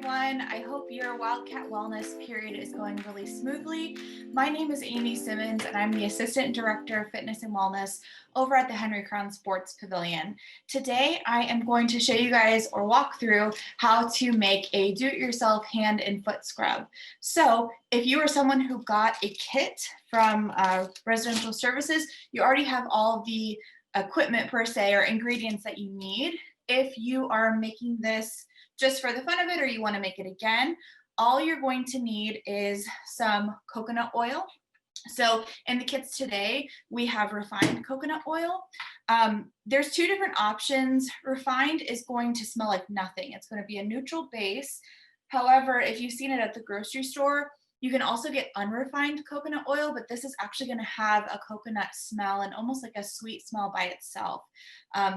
everyone. I hope your Wildcat Wellness period is going really smoothly. My name is Amy Simmons, and I'm the Assistant Director of Fitness and Wellness over at the Henry Crown Sports Pavilion. Today, I am going to show you guys or walk through how to make a do-it-yourself hand and foot scrub. So if you are someone who got a kit from Residential Services, you already have all the equipment per se or ingredients that you need. If you are making this just for the fun of it or you want to make it again, all you're going to need is some coconut oil. So in the kits today, we have refined coconut oil. There's two different options. Refined is going to smell like nothing. It's going to be a neutral base. However, if you've seen it at the grocery store, you can also get unrefined coconut oil, but this is actually going to have a coconut smell and almost like a sweet smell by itself.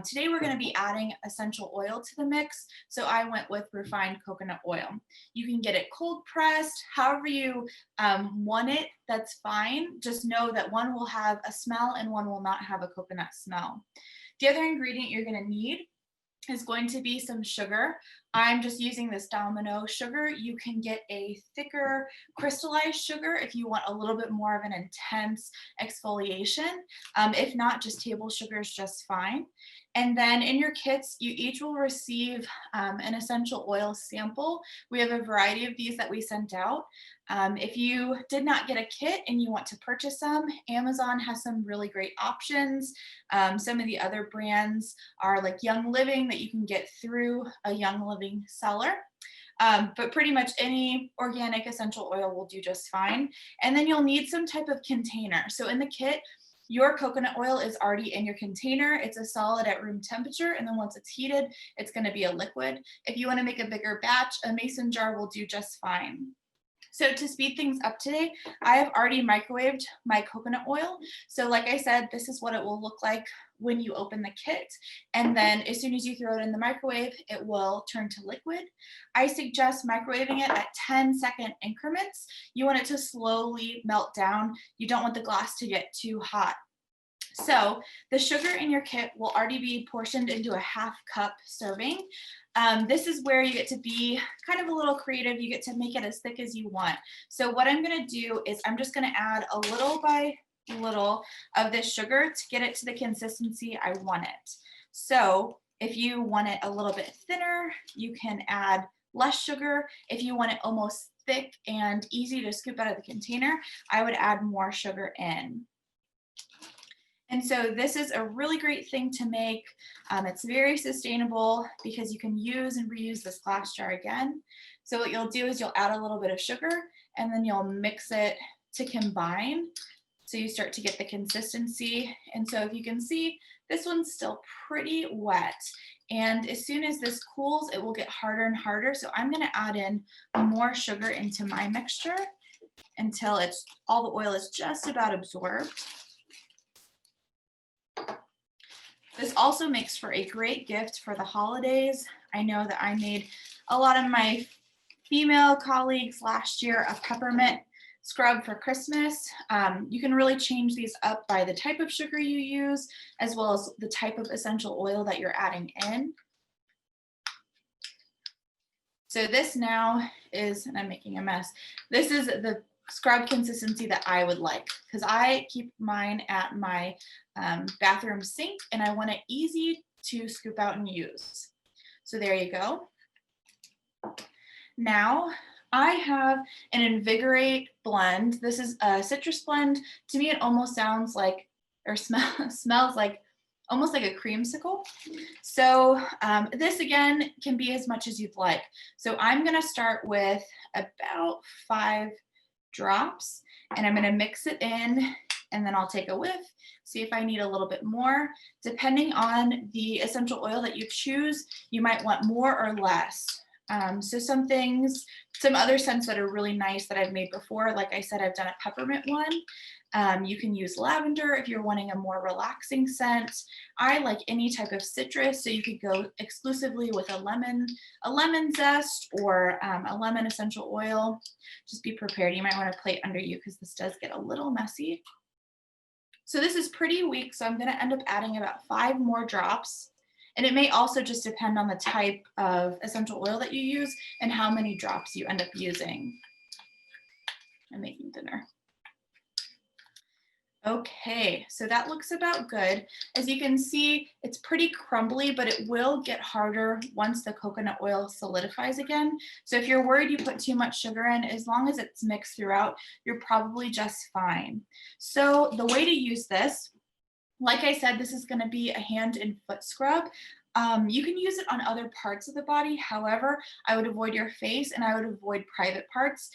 Today, we're going to be adding essential oil to the mix, so I went with refined coconut oil. You can get it cold pressed, however you want it, that's fine. Just know that one will have a smell and one will not have a coconut smell. The other ingredient you're going to need is going to be some sugar. I'm just using this Domino sugar. You can get a thicker crystallized sugar if you want a little bit more of an intense exfoliation. If not, just table sugar is just fine. And then in your kits, you each will receive an essential oil sample. We have a variety of these that we sent out. If you did not get a kit and you want to purchase some, Amazon has some really great options. Some of the other brands are like Young Living that you can get through a Young Living seller. But pretty much any organic essential oil will do just fine. And then you'll need some type of container. So in the kit, your coconut oil is already in your container. It's a solid at room temperature, and then once it's heated, it's going to be a liquid. If you want to make a bigger batch, a mason jar will do just fine. So to speed things up today, I have already microwaved my coconut oil. So like I said, this is what it will look like when you open the kit. And then as soon as you throw it in the microwave, it will turn to liquid. I suggest microwaving it at 10-second increments. You want it to slowly melt down. You don't want the glass to get too hot. So the sugar in your kit will already be portioned into a 1/2 cup serving. This is where you get to be kind of a little creative. You get to make it as thick as you want. So what I'm going to do is I'm just going to add a little by little of this sugar to get it to the consistency I want it. So if you want it a little bit thinner, you can add less sugar. If you want it almost thick and easy to scoop out of the container, I would add more sugar in. And so this is a really great thing to make. It's very sustainable because you can use and reuse this glass jar again. So what you'll do is you'll add a little bit of sugar and then you'll mix it to combine. So you start to get the consistency. And so if you can see, this one's still pretty wet. And as soon as this cools, it will get harder and harder. So I'm gonna add in more sugar into my mixture until all the oil is just about absorbed. This also makes for a great gift for the holidays. I know that I made a lot of my female colleagues last year a peppermint scrub for Christmas. You can really change these up by the type of sugar you use, as well as the type of essential oil that you're adding in. So this now is, and I'm making a mess, this is the scrub consistency that I would like, because I keep mine at my bathroom sink and I want it easy to scoop out and use. So there you go. Now I have an Invigorate blend. This is a citrus blend. To me, it almost sounds like, or smells like almost like a creamsicle. So this again can be as much as you'd like. So I'm gonna start with about 5 drops and I'm going to mix it in, and then I'll take a whiff, see if I need a little bit more. Depending on the essential oil that you choose, you might want more or less. So some other scents that are really nice that I've made before, like I said, I've done a peppermint one. You can use lavender if you're wanting a more relaxing scent. I like any type of citrus, so you could go exclusively with a lemon zest or a lemon essential oil. Just be prepared. You might want a plate under you because this does get a little messy. So this is pretty weak, so I'm going to end up adding about 5 more drops. And it may also just depend on the type of essential oil that you use and how many drops you end up using. I'm making dinner. Okay, so that looks about good. As you can see, it's pretty crumbly, but it will get harder once the coconut oil solidifies again. So if you're worried you put too much sugar in, as long as it's mixed throughout, you're probably just fine. So the way to use this, like I said, this is going to be a hand and foot scrub. You can use it on other parts of the body. However, I would avoid your face and I would avoid private parts.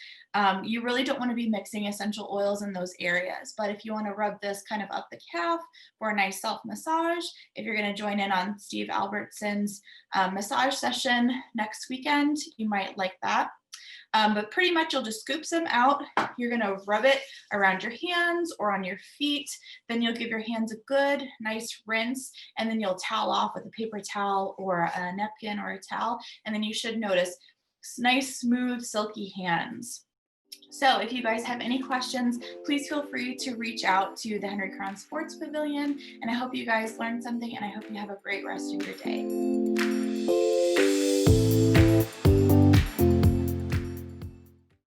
You really don't want to be mixing essential oils in those areas. But if you want to rub this kind of up the calf for a nice self massage, if you're going to join in on Steve Albertson's massage session next weekend, you might like that. But pretty much you'll just scoop some out. You're gonna rub it around your hands or on your feet. Then you'll give your hands a good, nice rinse, and then you'll towel off with a paper towel or a napkin or a towel. And then you should notice nice, smooth, silky hands. So if you guys have any questions, please feel free to reach out to the Henry Crown Sports Pavilion. And I hope you guys learned something and I hope you have a great rest of your day.